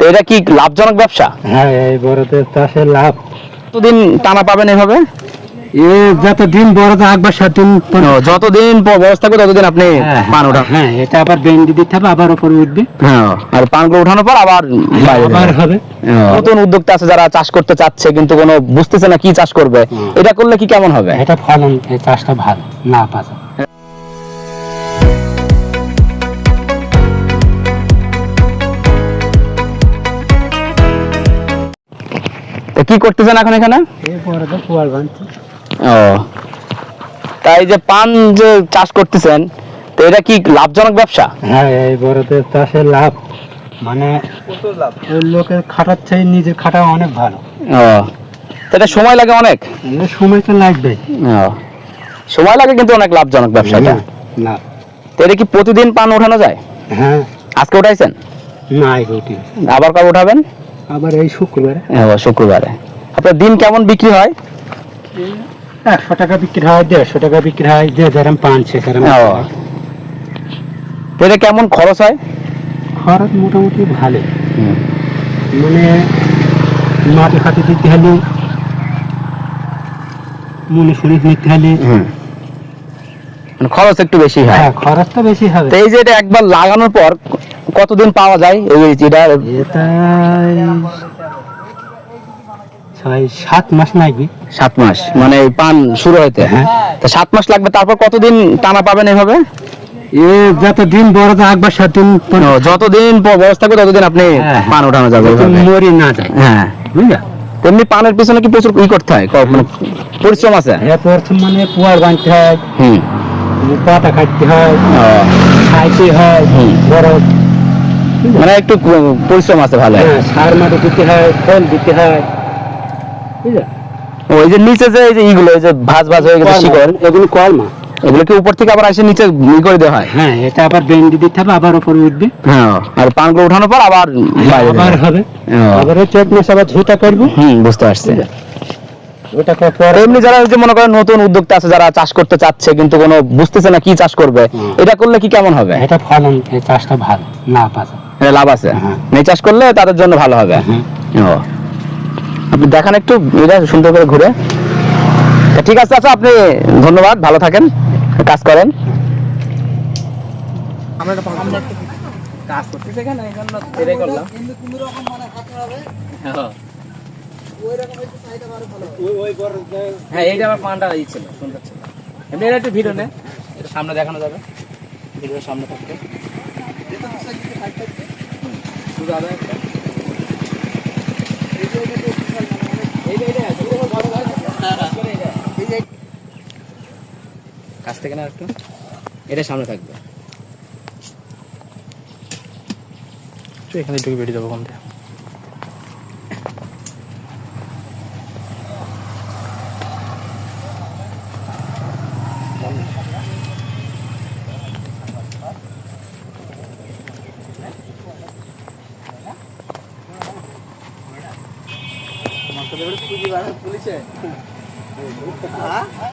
এটা কি লাভজনক ব্যবসা? হ্যাঁ, এই বড়দের চাষে লাভ। কতদিন টানা পাবেন এভাবে? যতদিন বড় আগবার 7 দিন যতদিন ব্যবস্থা থাকবে ততদিন আপনি পান ওঠান। হ্যাঁ, এটা আবার বেন্ডি দিতে হবে, আবার উপরে উঠবে। হ্যাঁ, আর পানগুলো উঠানোর পর আবার বাইরে আবার দেবেন। হবে। নতুন উদ্যোক্তা আছে যারা চাষ করতে চাচ্ছে কিন্তু কোনো বুঝতেছে না কি চাষ করবে, এটা করলে কি কেমন হবে? এটা ফলন, এই চাষটা ভালো লাভ আছে। তো কি করতেছেন এখন এখানে? এই বড়দের পোয়াল বানছে। ও, তাই যে পান যে চাষ করতেছেন, তো এটা কি লাভজনক ব্যবসা? হ্যাঁ, এই বড়দের চাষে লাভ, মানে ওই লোকের খাটার চাই নিজের খাটা অনেক ভালো। ও, তো এটা সময় লাগে অনেক। এই সময় তো লাগবে। ও, সময় লাগে কিন্তু অনেক লাভজনক ব্যবসা এটা। না, তো এটা কি প্রতিদিন পান ওঠানো যায়? হ্যাঁ, আজকে উঠাইছেন? না রুটি আবার কবে উঠাবেন? আবার এই শুক্রবারে। শুক্রবারে। আপনার দিন কেমন বিক্রি হয়? 100 টাকা বিক্রি হয়, 150 টাকা বিক্রি হয়, যে যেরকম পান সে সেরকম। তো এটা কেমন খরচ হয়? খরচ মোটামুটি ভালো, মানে মাটি ফাটি দিতে হলে, মুনি ফুনি নিতে হলে মানে খরচ একটু বেশি হয়। হ্যাঁ, খরচ তো বেশি হবে। তো এই যে এটা একবার লাগানোর পর কতদিন পাওয়া যায় এটা? এটা 6-7 মাস লাগবে। 7 মাস মানে এই পান শুরু হইতে? হ্যাঁ। তো 7 মাস লাগবে, তারপর কতদিন টানা পাবেন এভাবে? যতদিন বড় আগবার 7 দিন যতদিন ব্যবস্থা থাকবে ততদিন আপনি পান ওঠানো যাবে, মরি না যায়। হ্যাঁ, বুঝলা? তেমনি পানের পিছনে কি প্রচুর করতে হয়, মানে পরিশ্রম আছে? হ্যাঁ, প্রথম মানে পুয়ার বানতে হয়, পাতা কাটতে হয়, খাইতে হয়, বড় মানে একটু পরিশ্রম আছে ভালো। সার মাটি দিতে হয়, ফল দিতে হয়, বুঝলা? ওই যে নিচে যে এই যে এইগুলো এই যে ভাঁজ হয়ে গেছে শিকড়, এগুলো কলমা। এগুলো কি উপর থেকে আবার এসে নিচে করে দেওয়া হয়? হ্যাঁ, এটা আবার বেন্ডি দিতে হবে, আবার উপরে উঠবে। হ্যাঁ, আর পানগুলো উঠানোর পর আবার বাইরে আবার দেবেন। হবে, আবার ওই 4 মাস আবার ঝুটা করবো। বুঝতে পারছি। ওটা পরে এমনি যারা যে মনে করেন নতুন উদ্যোক্তা আছে যারা চাষ করতে চাচ্ছে কিন্তু কোনো বুঝতেছে না কি চাষ করবে, এটা করলে কি কেমন হবে? এটা ফলন, এই চাষটা ভালো লাভ আছে। এটা লাভ আছে। এই চাষ করলে তাদের জন্য ভালো হবে। ও, আপনি দেখান একটু এটা সুন্দর করে ঘুরে। ঠিক আছে, আচ্ছা, আপনি ধন্যবাদ, ভালো থাকেন, কাজ করেন। আমরা কাজ করতেছি এখানে, এজন্য এটাই করলাম। হ্যাঁ, এইটা আমার পানটা ছিল, সুন্দর ছিল। এমনি এটা একটু ভিডিও নে, এটা সামনে দেখানো যাবে, ভিডিওর সামনে থাকবে। কাছ থেকে না একটু, এটা সামনে থাকবে। এখানে ঢুকে বেরিয়ে যাবো ওখান থেকে। পুলিশে